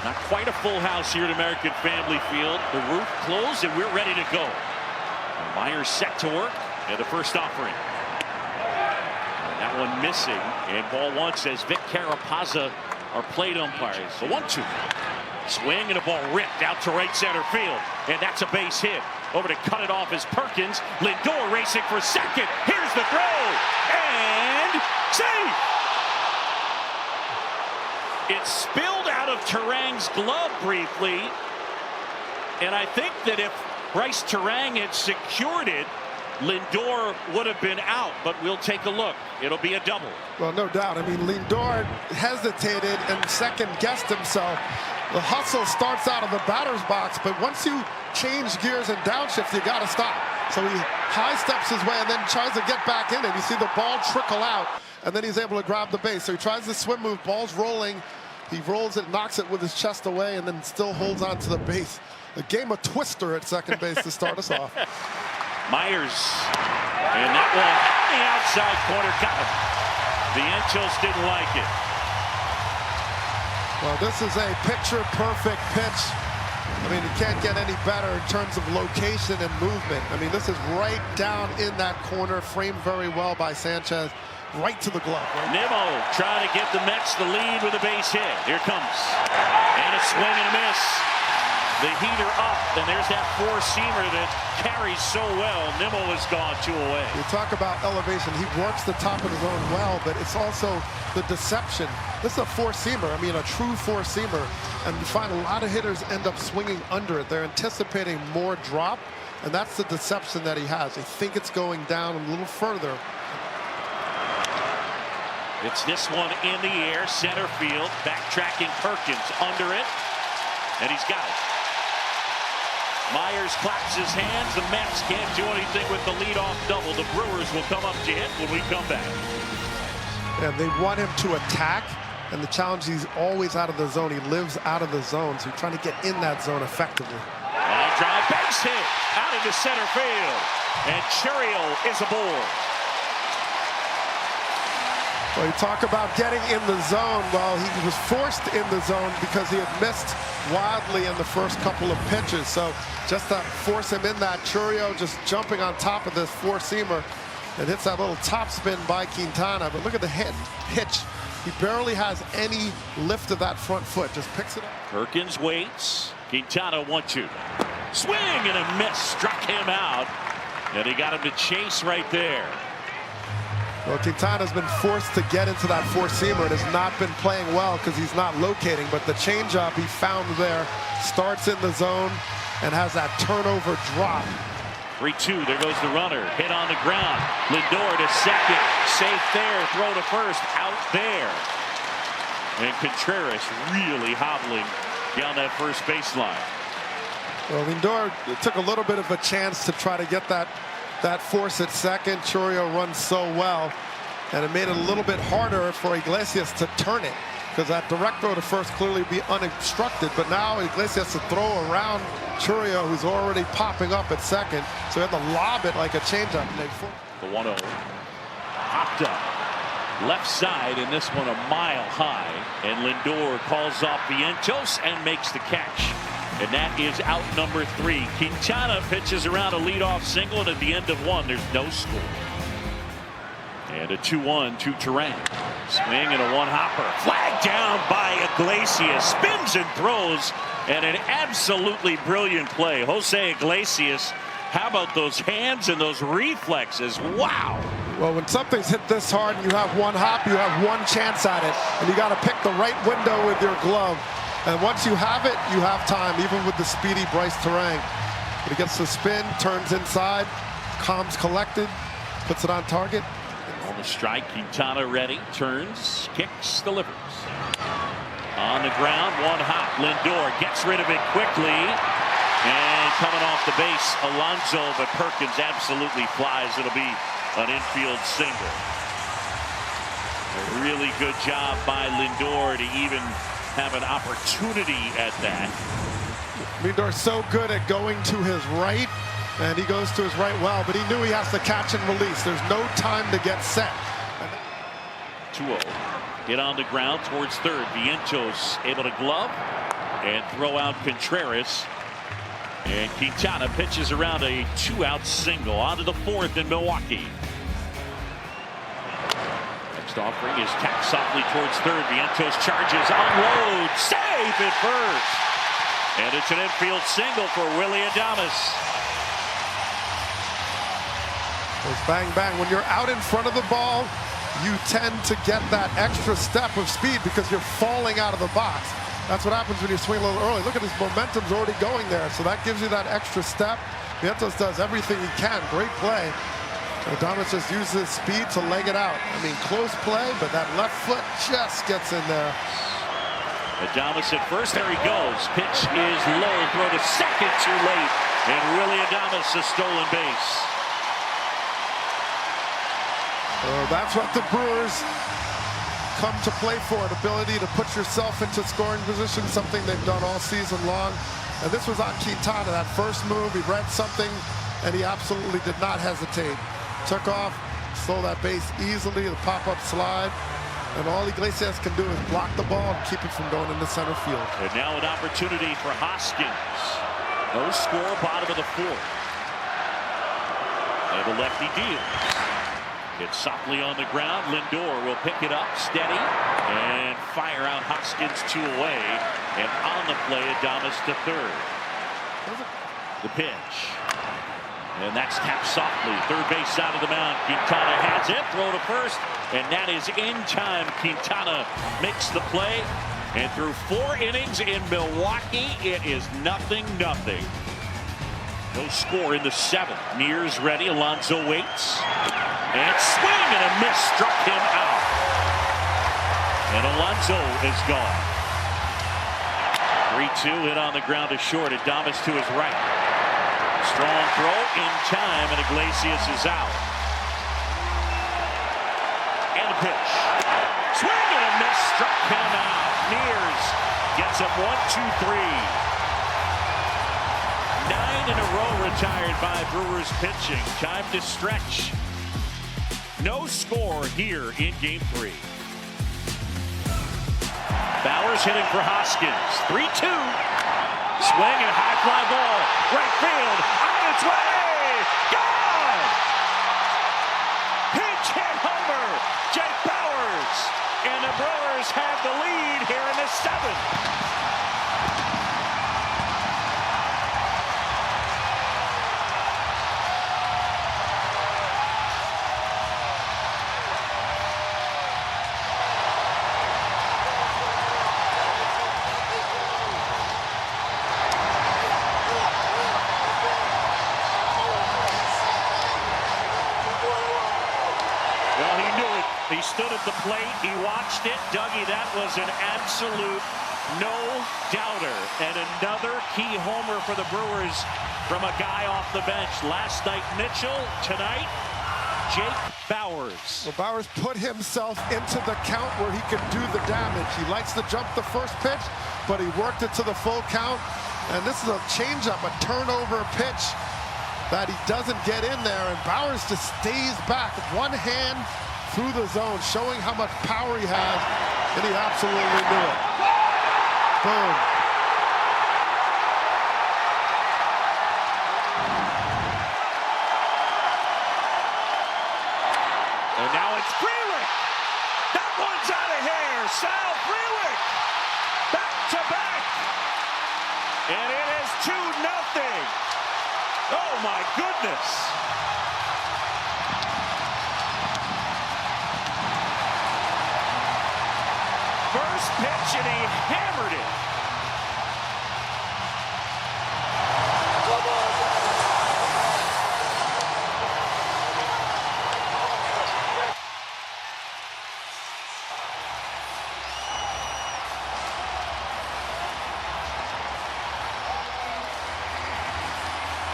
Not quite a full house here at American Family Field. The roof closed and we're ready to go. Myers set to work and the first offering. And that one missing, and ball one says Vic Carapazza, our plate umpires. The 1-2. Swing and a ball ripped out to right center field, and that's a base hit. Over to cut it off is Perkins. Lindor racing for second. Here's the throw and safe. It spilled out of Turang's glove briefly, and I think that if Bryce Turang had secured it, Lindor would have been out, but we'll take a look. It'll be a double. Well, no doubt. I mean, Lindor hesitated and second-guessed himself. The hustle starts out of the batter's box, but once you change gears and downshift, you got to stop. So he high steps his way and then tries to get back in it. You see the ball trickle out, and then he's able to grab the base. So he tries the swim move. Ball's rolling. He rolls it, knocks it with his chest away, and then still holds on to the base. A game of Twister at second base to start us off. Myers, and that one the outside corner got him. The Angels didn't like it. Well, this is a picture-perfect pitch. I mean, you can't get any better in terms of location and movement. I mean, this is right down in that corner, framed very well by Sanchez, right to the glove. Right? Nimmo trying to give the Mets the lead with a base hit. Here it comes. And a swing and a miss. The heater up, and there's that four-seamer that carries so well. Nimmo is gone, 2 away. You talk about elevation. He works the top of the zone well, but it's also the deception. This is a four-seamer. I mean, a true four-seamer. And you find a lot of hitters end up swinging under it. They're anticipating more drop, and that's the deception that he has. They think it's going down a little further. It's this one in the air, center field, backtracking Perkins under it, and he's got it. Myers claps his hands. The Mets can't do anything with the leadoff double. The Brewers will come up to hit when we come back. And they want him to attack, and the challenge, he's always out of the zone. He lives out of the zone, so he's trying to get in that zone effectively. Line drive, base hit out into center field, and Churio is aboard. Well, you talk about getting in the zone. Well, he was forced in the zone because he had missed wildly in the first couple of pitches. So just to force him in that, Churio just jumping on top of this four-seamer and hits that little top spin by Quintana. But look at the hitch. He barely has any lift of that front foot. Just picks it up. Perkins waits. Quintana 1-2. Swing and a miss. Struck him out. And he got him to chase right there. Well, Quintana's been forced to get into that four-seamer and has not been playing well because he's not locating. But the changeup he found there starts in the zone and has that turnover drop. 3-2. There goes the runner. Hit on the ground. Lindor to second. Safe there. Throw to first. Out there. And Contreras really hobbling down that first baseline. Well, Lindor took a little bit of a chance to try to get that force at second. Churio runs so well, and it made it a little bit harder for Iglesias to turn it because that direct throw to first clearly be unobstructed. But now Iglesias to throw around Churio, who's already popping up at second, so he had to lob it like a changeup. The 1-0 popped up left side, and this one a mile high, and Lindor calls off Vientos and makes the catch. And that is out number 3. Quintana pitches around a leadoff single, and at the end of 1, there's no score. And a 2-1 to Turang. Swing and a one-hopper. Flag down by Iglesias. Spins and throws, and an absolutely brilliant play. Jose Iglesias, how about those hands and those reflexes? Wow. Well, when something's hit this hard and you have one hop, you have one chance at it, and you got to pick the right window with your glove. And once you have it, you have time, even with the speedy Bryce Turang. But he gets the spin, turns inside, calms collected, puts it on target. On the strike, Quintana ready, turns, kicks, delivers. On the ground, one hop. Lindor gets rid of it quickly. And coming off the base, Alonso, but Perkins absolutely flies. It'll be an infield single. A really good job by Lindor to even have an opportunity at that. Lindor's so good at going to his right, and he goes to his right well, but he knew he has to catch and release. There's no time to get set. 2-0. Hit on the ground towards third. Vientos able to glove. and throw out Contreras. And Quintana pitches around a 2-out single. On to the 4th in Milwaukee. Next offering is tapped softly towards third. Vientos charges, unloads, safe at first. And it's an infield single for Willy Adames. It's bang, bang. When you're out in front of the ball, you tend to get that extra step of speed because you're falling out of the box. That's what happens when you swing a little early. Look at his momentum's already going there, so that gives you that extra step. Vientos does everything he can. Great play. Adames just uses his speed to leg it out. I mean, close play, but that left foot just gets in there. Adames at first. There he goes. Pitch is low. Throw to second too late. And Willy Adames a stolen base. That's what the Brewers come to play for, an ability to put yourself into scoring position, something they've done all season long. And this was on Quintana, that first move. He read something, and he absolutely did not hesitate. Took off, stole that base easily, the pop-up slide. And all Iglesias can do is block the ball and keep it from going into center field. And now an opportunity for Hoskins. No score, bottom of the 4th. And the lefty deals. It's softly on the ground. Lindor will pick it up, steady, and fire out Hoskins 2 away. And on the play, Adames to third. The pitch. And that's tapped softly. Third base side of the mound. Quintana has it. Throw to first. And that is in time. Quintana makes the play. And through 4 innings in Milwaukee, it is 0-0. No score in the 7th. Mears ready. Alonso waits. And swing and a miss struck him out. And Alonso is gone. 3-2 hit on the ground to short. Adames to his right. Strong throw in time, and Iglesias is out. And a pitch. Swing and a miss struck him out. Mears gets him 1-2-3. 9 in a row retired by Brewers pitching. Time to stretch. No score here in Game 3. Bowers hitting for Hoskins. 3-2. Swing and high fly ball. Right field. On its way. Gone. Pinch hit homer. Jake Bowers. And the Brewers have the lead here in the 7th. He stood at the plate, he watched it. Dougie, that was an absolute no-doubter. And another key homer for the Brewers from a guy off the bench. Last night, Mitchell. Tonight, Jake Bowers. Well, Bowers put himself into the count where he could do the damage. He likes to jump the first pitch, but he worked it to the full count. And this is a changeup, a turnover pitch that he doesn't get in there. And Bowers just stays back. One hand through the zone, showing how much power he has, and he absolutely knew it. Boom. And now it's Frelick. That one's out of here. Sal Frelick. Back to back. And it is 2-0. Oh my goodness. First pitch, and he hammered it.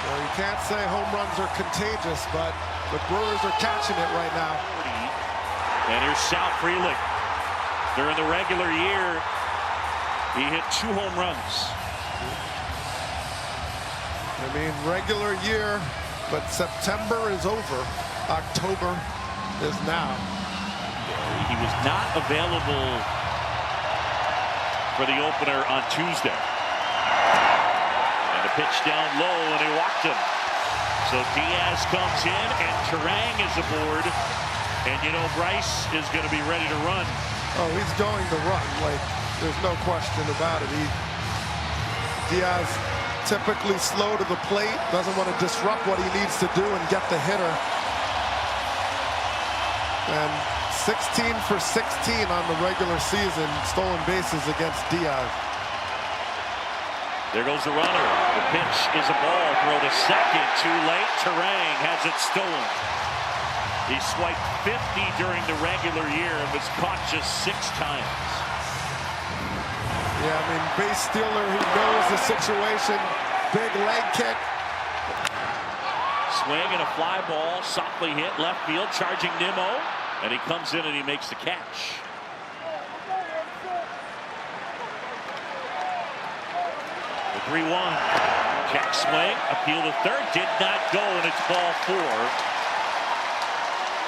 Well, you can't say home runs are contagious, but the Brewers are catching it right now. And here's Sal Frelick. During the regular year, he hit 2 home runs. I mean, regular year, but September is over. October is now. He was not available for the opener on Tuesday. pitch down low, and he walked him. So Diaz comes in, and Turang is aboard. And you know Bryce is going to be ready to run. Oh, he's going to run. Like, there's no question about it. Diaz typically slow to the plate, doesn't want to disrupt what he needs to do and get the hitter. And 16 for 16 on the regular season, stolen bases against Diaz. There goes the runner. The pitch is a ball. Throw to second. Too late. Turang has it stolen. He swiped 50 during the regular year and was caught just 6 times. Yeah, I mean, base stealer who knows the situation. Big leg kick. Swing and a fly ball. Softly hit left field. Charging Nimmo. And he comes in and he makes the catch. The 3-1. Jack swing. Appeal to third. Did not go, and it's ball 4.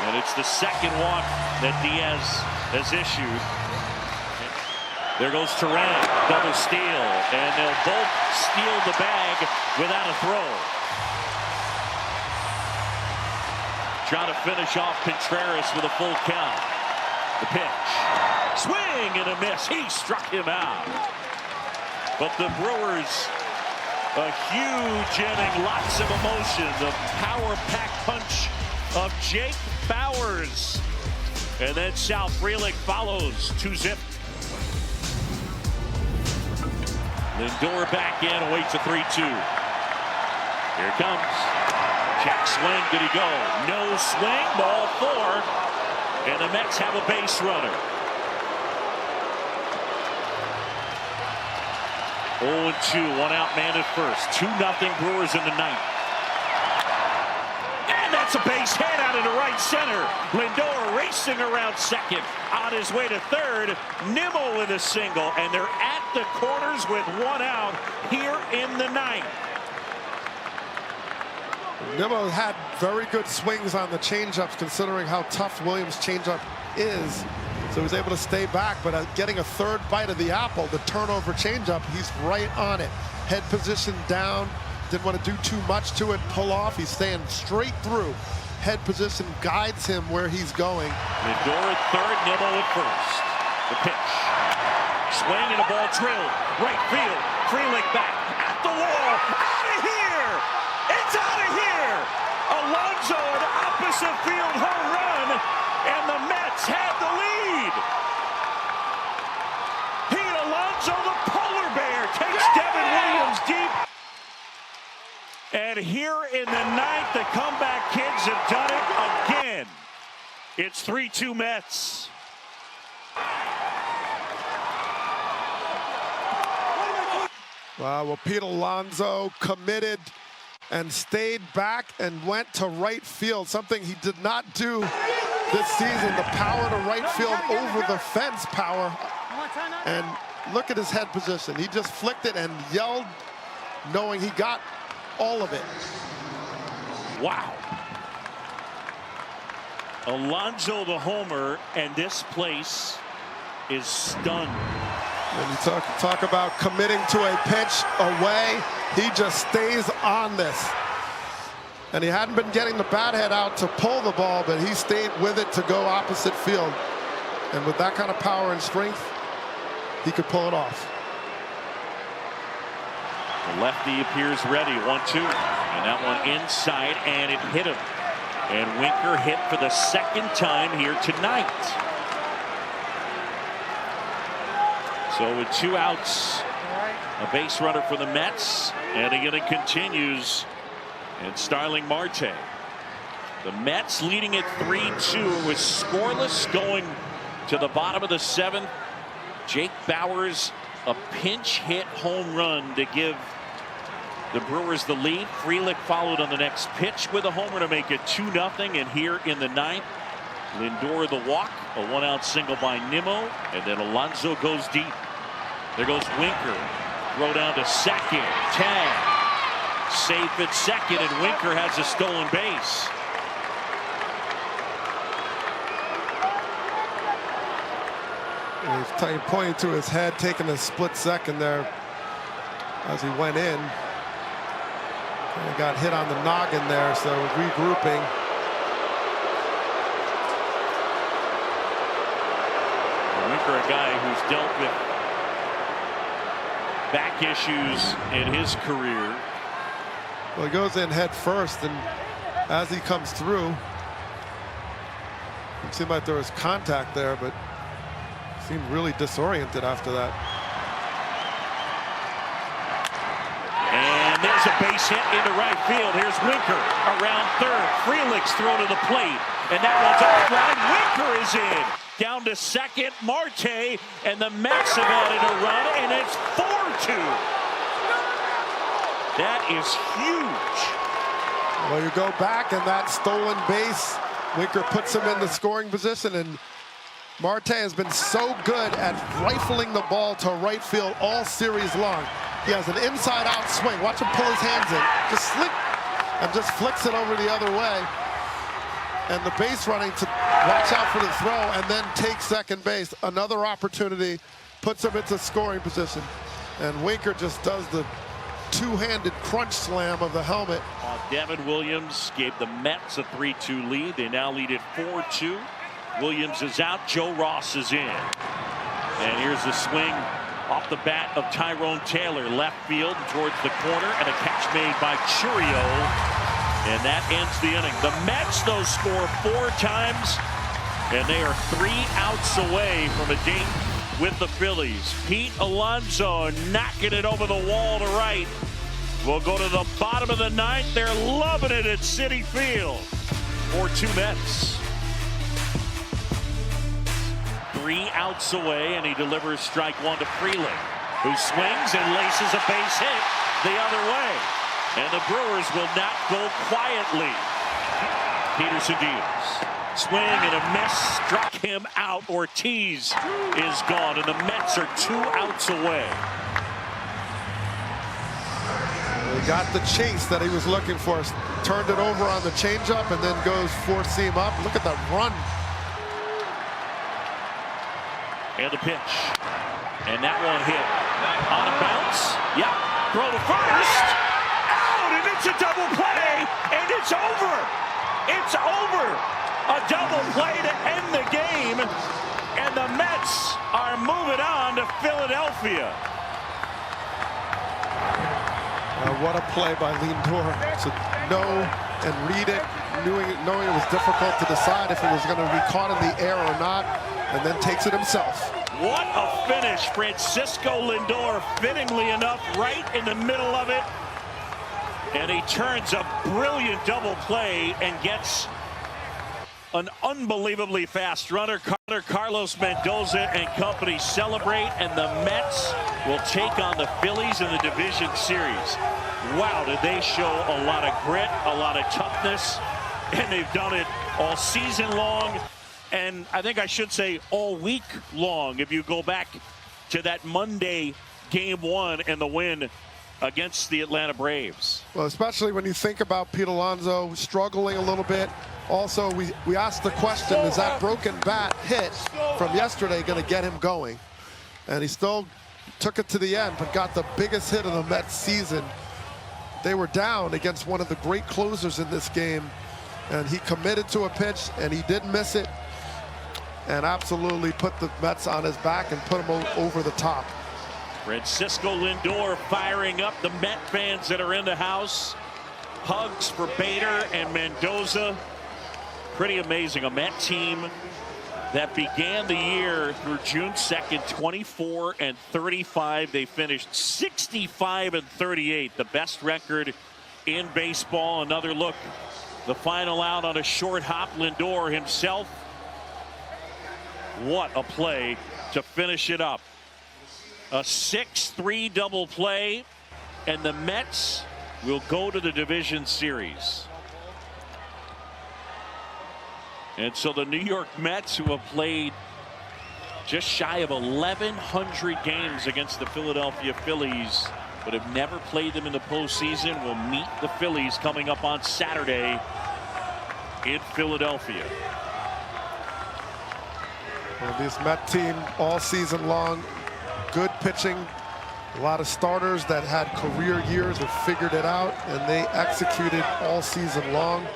And it's the second walk that Diaz has issued. There goes Turang. Double steal. And they'll both steal the bag without a throw. Trying to finish off Contreras with a full count. The pitch. Swing and a miss. He struck him out. But the Brewers, a huge inning, lots of emotion. The power-packed punch of Jake Bauers. And then Sal Frelick follows 2-zip. Lindor back in, awaits a 3-2. Here it comes. Jack swing, did he go? No swing, ball 4. And the Mets have a base runner. 0-2, 1 out, man at first. 2-0 Brewers in the 9th. And that's a base hit out into right center. Lindor racing around second. On his way to third, Nimmo with a single. And they're at the corners with 1 out here in the 9th. Nimmo had very good swings on the changeups, considering how tough Williams' changeup is. So he was able to stay back, but getting a third bite of the apple, the turnover changeup, he's right on it. Head position down, didn't want to do too much to it, pull off. He's staying straight through. Head position guides him where he's going. Lindor at third, Nimmo at first. The pitch. Swing and a ball drilled. Right field. Frelick back at the wall. Out of here! It's out of here! Alonso an opposite field home run, and the Mets have the lead. Pete Alonso, the polar bear, takes Devin Williams deep. And here in the 9th, the comeback kids have done it again. It's 3-2 Mets. Wow, well, Pete Alonso committed and stayed back and went to right field, something he did not do this season. The power to right field over the fence power. And look at his head position. He just flicked it and yelled, knowing he got all of it. Wow. Alonso the homer, and this place is stunned. When you talk about committing to a pitch away, he just stays on this. And he hadn't been getting the bat head out to pull the ball, but he stayed with it to go opposite field. And with that kind of power and strength, he could pull it off. The lefty appears ready, 1-2. And that one inside, and it hit him. And Winker hit for the 2nd time here tonight. So with 2 outs, a base runner for the Mets, and the inning continues. And Starling Marte. The Mets leading at 3-2 with scoreless going to the bottom of the 7th. Jake Bauers, a pinch hit home run to give the Brewers the lead. Frelick followed on the next pitch with a homer to make it 2-0. And here in the 9th, Lindor the walk, a 1-out single by Nimmo, and then Alonso goes deep. There goes Winker. Throw down to second. Tag. Safe at second, and Winker has a stolen base. He's pointing to his head, taking a split second there as he went in. Got hit on the noggin there, so regrouping. Winker, a guy who's dealt with back issues in his career. Well, he goes in head first, and as he comes through, it seemed like there was contact there, but seemed really disoriented after that. And there's a base hit into right field. Here's Winker around third. Frelick's throw to the plate, and that one's offline. Winker is in. Down to second, Marte, and the Mets have added a run, and it's 4-2. That is huge. Well, you go back, and that stolen base, Winker puts him in the scoring position, and Marte has been so good at rifling the ball to right field all series long. He has an inside-out swing. Watch him pull his hands in. Just slip, and just flicks it over the other way. And the base running to watch out for the throw and then take second base. Another opportunity, puts him into scoring position. And Winker just does the two-handed crunch slam of the helmet. Devin Williams gave the Mets a 3-2 lead. They now lead it 4-2. Williams is out. Joe Ross is in. And here's the swing off the bat of Tyrone Taylor. Left field towards the corner, and a catch made by Churio. And that ends the inning. The Mets, though, score 4 times, and they are 3 outs away from a date with the Phillies. Pete Alonso knocking it over the wall to right. We'll go to the bottom of the 9th. They're loving it at Citi Field. 4-2 Mets. 3 outs away, and he delivers strike 1 to Frelick, who swings and laces a base hit the other way. And the Brewers will not go quietly. Peterson deals. Swing and a miss, struck him out. Ortiz is gone, and the Mets are 2 outs away. He got the chase that he was looking for. Turned it over on the changeup and then goes 4-seam up. Look at that run. And the pitch. And that one hit on a bounce. Yep. Throw to first. And it's a double play, and it's over. It's over. A double play to end the game, and the Mets are moving on to Philadelphia. What a play by Lindor to know and read it, knowing it was difficult to decide if it was going to be caught in the air or not, and then takes it himself. What a finish. Francisco Lindor, fittingly enough, right in the middle of it. And he turns a brilliant double play and gets an unbelievably fast runner. Carlos Mendoza and company celebrate, and the Mets will take on the Phillies in the division series. Wow, did they show a lot of grit, a lot of toughness, and they've done it all season long, and I think I should say all week long if you go back to that Monday game 1 and the win against the Atlanta Braves. Well, especially when you think about Pete Alonso struggling a little bit. Also, we asked the question, is that broken bat hit from yesterday going to get him going? And he still took it to the end, but got the biggest hit of the Mets season. They were down against one of the great closers in this game, and he committed to a pitch, and he didn't miss it, and absolutely put the Mets on his back and put him over the top. Francisco Lindor firing up the Met fans that are in the house. Hugs for Bader and Mendoza. Pretty amazing. A Met team that began the year through June 2nd, 24-35. They finished 65-38, the best record in baseball. Another look, the final out on a short hop. Lindor himself. What a play to finish it up. A 6-3 double play, and the Mets will go to the division series. And so the New York Mets, who have played just shy of 1,100 games against the Philadelphia Phillies, but have never played them in the postseason, will meet the Phillies coming up on Saturday in Philadelphia. Well, this Met team all season long, good pitching, A lot of starters that had career years have figured it out, and they executed all season long.